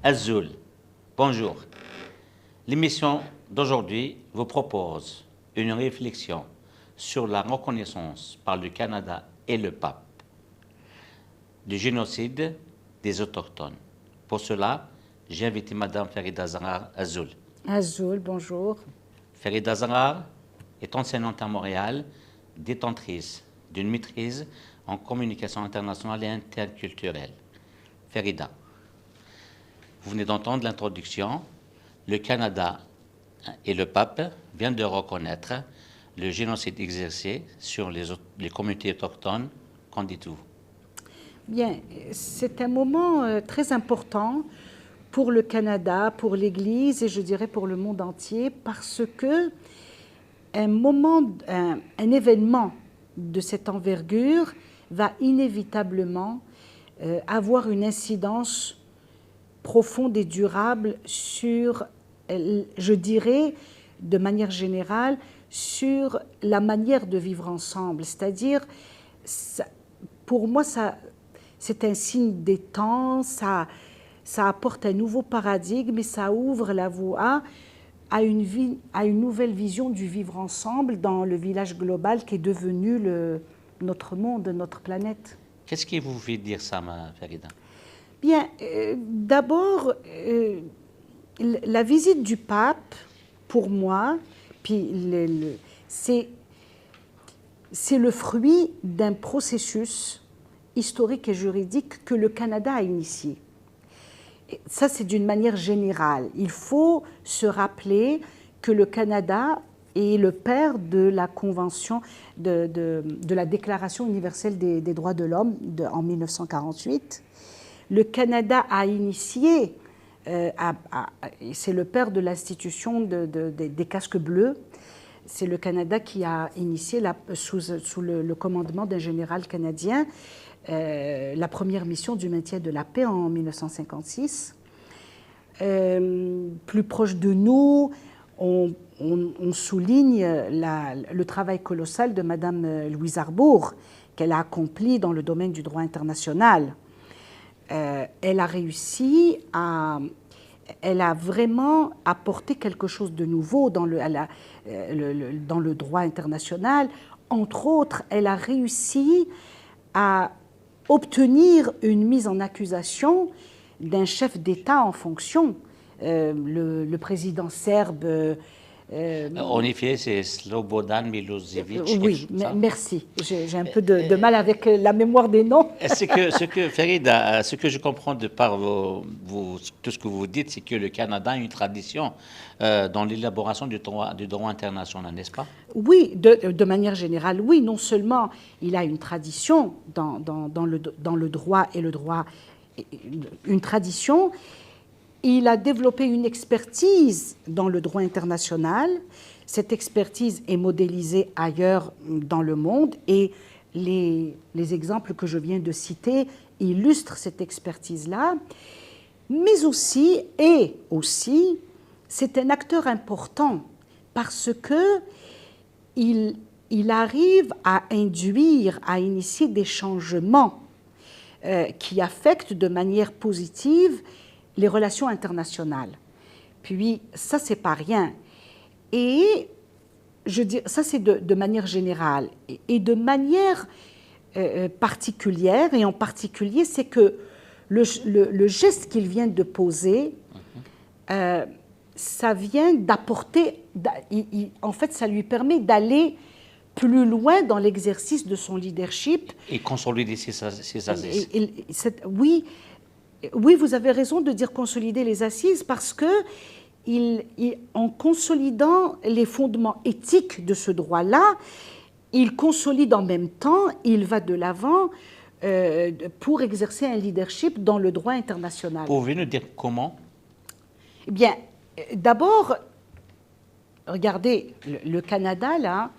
Azul. Bonjour. L'émission d'aujourd'hui vous propose une réflexion sur la reconnaissance par le Canada et le pape du génocide des Autochtones. Pour cela, j'ai invité Madame Ferida Zahrar Azul. Azul, bonjour. Ferida Zahrar est enseignante à Montréal, détentrice d'une maîtrise en communication internationale et interculturelle. Ferida, vous venez d'entendre l'introduction. Le Canada et le pape viennent de reconnaître le génocide exercé sur les communautés autochtones. Qu'en dites-vous? Bien, c'est un moment très important pour le Canada, pour l'Église et je dirais pour le monde entier parce que un événement de cette envergure va inévitablement avoir une incidence profonde et durable sur, je dirais, de manière générale, sur la manière de vivre ensemble. C'est-à-dire, pour moi, c'est un signe des temps, ça apporte un nouveau paradigme et ça ouvre la voie à une nouvelle vision du vivre ensemble dans le village global qui est devenu notre monde, notre planète. Qu'est-ce qui vous fait dire ça, ma Ferida? Bien, d'abord, la visite du pape, pour moi, puis c'est le fruit d'un processus historique et juridique que le Canada a initié. Ça, c'est d'une manière générale. Il faut se rappeler que le Canada est le père de la Convention, de la Déclaration universelle des droits de l'homme en 1948. Le Canada a initié, c'est le père de l'institution des casques bleus, c'est le Canada qui a initié, sous le commandement d'un général canadien, la première mission du maintien de la paix en 1956. Plus proche de nous, on souligne le travail colossal de Madame Louise Arbour, qu'elle a accompli dans le domaine du droit international. Elle a réussi elle a vraiment apporté quelque chose de nouveau dans le droit international. Entre autres, elle a réussi à obtenir une mise en accusation d'un chef d'État en fonction, le président serbe. En effet, c'est Slobodan Milosevic. Oui, merci. J'ai un peu de mal avec la mémoire des noms. Ferida, ce que je comprends de par tout ce que vous dites, c'est que le Canada a une tradition dans l'élaboration du droit international, n'est-ce pas? Oui, de manière générale, oui. Non seulement il a une tradition dans le droit et le droit, une tradition, il a développé une expertise dans le droit international. Cette expertise est modélisée ailleurs dans le monde et les exemples que je viens de citer illustrent cette expertise-là. Mais aussi, c'est un acteur important parce qu'il arrive à induire, à initier des changements qui affectent de manière positive les relations internationales. Puis, ça, c'est pas rien. Et, je dis, ça, c'est de manière générale. Et de manière particulière, et en particulier, c'est que le geste qu'il vient de poser, ça vient d'apporter, en fait, ça lui permet d'aller plus loin dans l'exercice de son leadership. Et consolider ses assises. Oui, vous avez raison de dire consolider les assises parce que en consolidant les fondements éthiques de ce droit-là, il consolide en même temps, il va de l'avant pour exercer un leadership dans le droit international. Pouvez nous dire comment? Eh bien, d'abord, regardez, le Canada, là,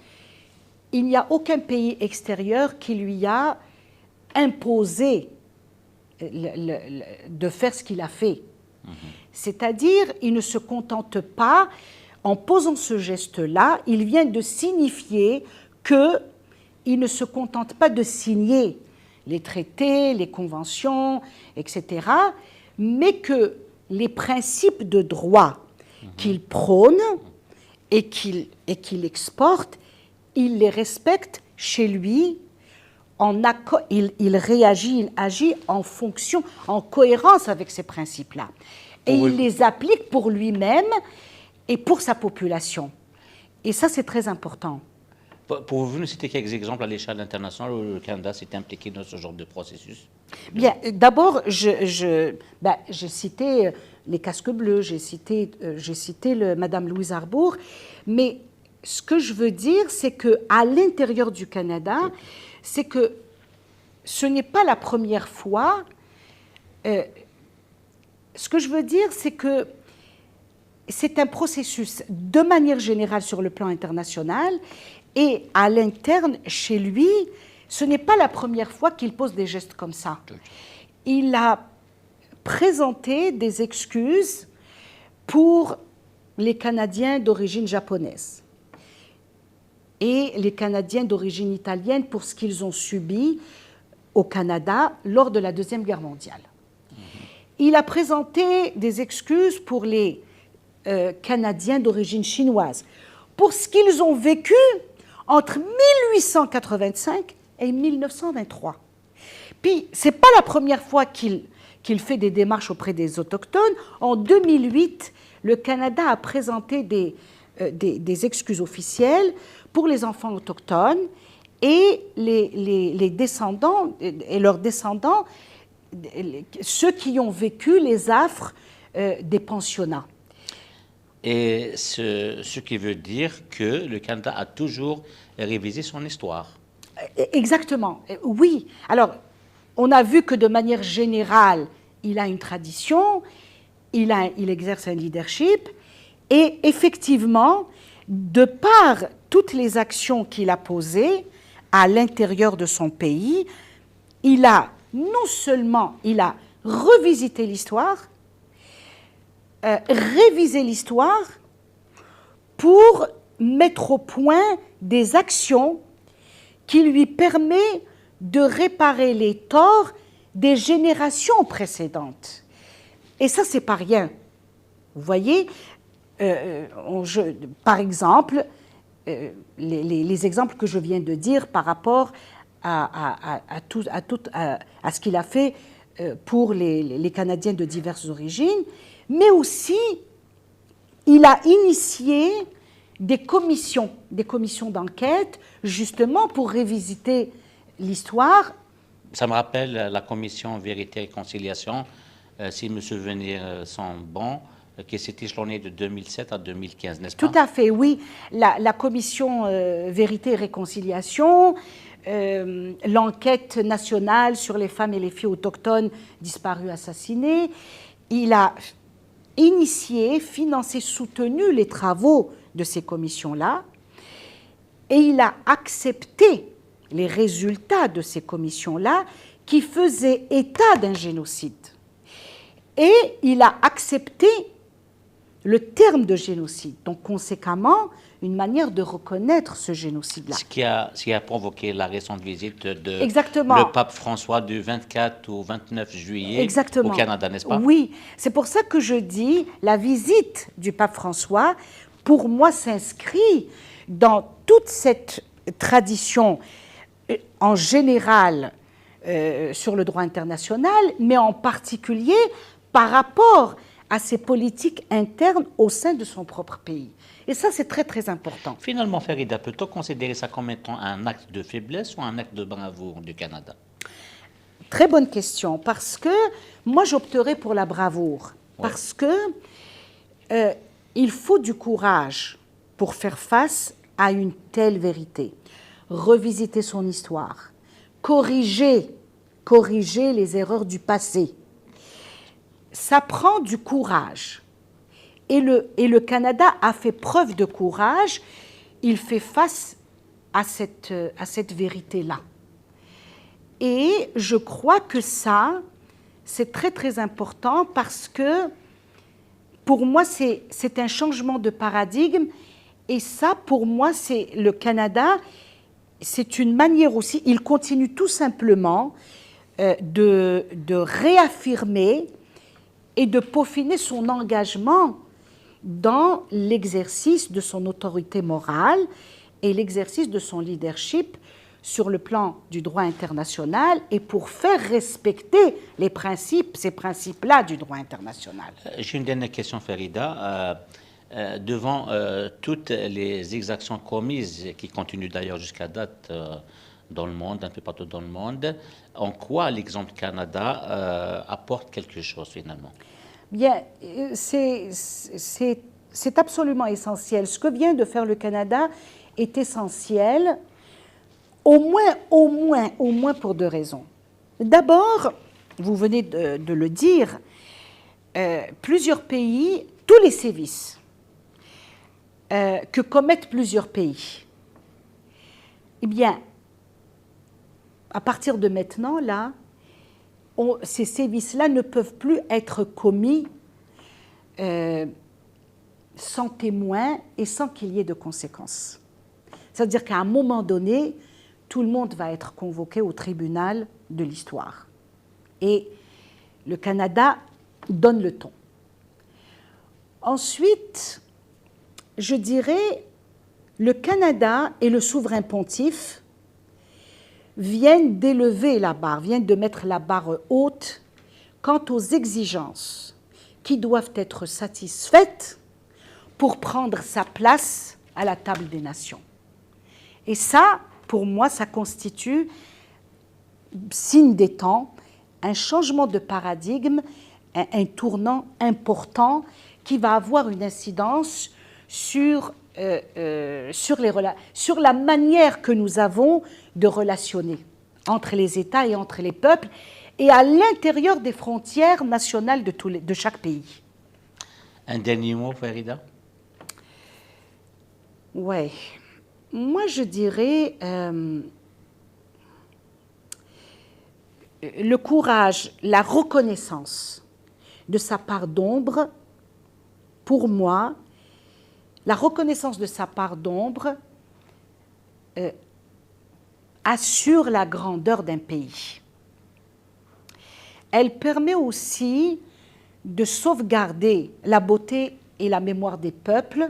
il n'y a aucun pays extérieur qui lui a imposé de faire ce qu'il a fait. C'est-à-dire, il ne se contente pas, en posant ce geste-là, il vient de signifier qu'il ne se contente pas de signer les traités, les conventions, etc., mais que les principes de droit qu'il prône et qu'il exporte, il les respecte chez lui, il réagit, il agit en fonction, en cohérence avec ces principes-là. Et il les applique pour lui-même et pour sa population. Et ça, c'est très important. Pour vous nous citer quelques exemples à l'échelle internationale où le Canada s'est impliqué dans ce genre de processus? Bien, d'abord, j'ai cité les casques bleus, j'ai cité Madame Louise Arbour, mais ce que je veux dire, c'est qu'à l'intérieur du Canada, c'est que ce n'est pas la première fois. Ce que je veux dire, c'est que c'est un processus de manière générale sur le plan international et à l'interne, chez lui, ce n'est pas la première fois qu'il pose des gestes comme ça. Il a présenté des excuses pour les Canadiens d'origine japonaise et les Canadiens d'origine italienne pour ce qu'ils ont subi au Canada lors de la Deuxième Guerre mondiale. Il a présenté des excuses pour les Canadiens d'origine chinoise pour ce qu'ils ont vécu entre 1885 et 1923. Puis, ce n'est pas la première fois qu'il fait des démarches auprès des Autochtones. En 2008, le Canada a présenté des excuses officielles pour les enfants autochtones et les descendants et leurs descendants, ceux qui ont vécu les affres des pensionnats. Et ce qui veut dire que le Canada a toujours révisé son histoire. Exactement, oui. Alors, on a vu que de manière générale, il a une tradition, il exerce un leadership, et effectivement, de par toutes les actions qu'il a posées à l'intérieur de son pays, il a non seulement revisité l'histoire, révisé l'histoire pour mettre au point des actions qui lui permettent de réparer les torts des générations précédentes. Et ça, c'est pas rien. Vous voyez, par exemple, les exemples que je viens de dire par rapport à ce qu'il a fait pour les Canadiens de diverses origines, mais aussi, il a initié des commissions d'enquête, justement pour révisiter l'histoire. Ça me rappelle la commission Vérité et Réconciliation, si mes souvenirs sont bons, qui s'est échelonnée de 2007 à 2015, n'est-ce pas? Tout à fait, oui. La commission Vérité et Réconciliation, l'enquête nationale sur les femmes et les filles autochtones disparues, assassinées. Il a initié, financé, soutenu les travaux de ces commissions-là, et il a accepté les résultats de ces commissions-là qui faisaient état d'un génocide. Et il a accepté le terme de génocide, donc conséquemment une manière de reconnaître ce génocide-là. Ce qui a provoqué la récente visite de Exactement. le pape François du 24 au 29 juillet Exactement. au Canada, n'est-ce pas? Oui, c'est pour ça que je dis la visite du pape François, pour moi, s'inscrit dans toute cette tradition en général sur le droit international, mais en particulier par rapport à ses politiques internes au sein de son propre pays. Et ça, c'est très, très important. Finalement, Ferida, peut-on considérer ça comme étant un acte de faiblesse ou un acte de bravoure du Canada? Très bonne question, parce que moi, j'opterais pour la bravoure. Ouais. Parce que il faut du courage pour faire face à une telle vérité. Revisiter son histoire, corriger les erreurs du passé. Ça prend du courage. Et le Canada a fait preuve de courage. Il fait face à cette vérité-là. Et je crois que ça, c'est très, très important parce que, pour moi, c'est un changement de paradigme. Et ça, pour moi, c'est le Canada, c'est une manière aussi, il continue tout simplement de réaffirmer et de peaufiner son engagement dans l'exercice de son autorité morale et l'exercice de son leadership sur le plan du droit international et pour faire respecter les principes, ces principes-là du droit international. J'ai une dernière question, Farida. Devant toutes les exactions commises, qui continuent d'ailleurs jusqu'à date dans le monde, un peu partout dans le monde, en quoi l'exemple Canada apporte quelque chose finalement? Bien, c'est absolument essentiel. Ce que vient de faire le Canada est essentiel, au moins pour deux raisons. D'abord, vous venez de le dire, plusieurs pays, tous les sévices que commettent plusieurs pays, eh bien, à partir de maintenant, là, ces sévices-là ne peuvent plus être commis sans témoin et sans qu'il y ait de conséquences. C'est-à-dire qu'à un moment donné, tout le monde va être convoqué au tribunal de l'histoire. Et le Canada donne le ton. Ensuite, je dirais, le Canada et le souverain pontife viennent d'élever la barre, viennent de mettre la barre haute quant aux exigences qui doivent être satisfaites pour prendre sa place à la table des nations. Et ça, pour moi, ça constitue, signe des temps, un changement de paradigme, un tournant important qui va avoir une incidence sur la manière que nous avons de relationner entre les États et entre les peuples et à l'intérieur des frontières nationales de chaque pays. Un dernier mot, Farida? Ouais. Moi, je dirais le courage, la reconnaissance de sa part d'ombre, pour moi, la reconnaissance de sa part d'ombre assure la grandeur d'un pays. Elle permet aussi de sauvegarder la beauté et la mémoire des peuples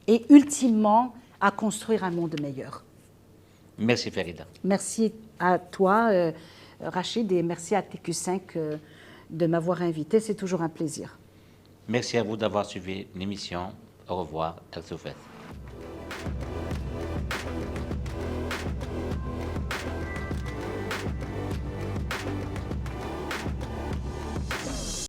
et ultimement à construire un monde meilleur. Merci Farida. Merci à toi, Rachid, et merci à TQ5 de m'avoir invité. C'est toujours un plaisir. Merci à vous d'avoir suivi l'émission. Au revoir. El Soufet.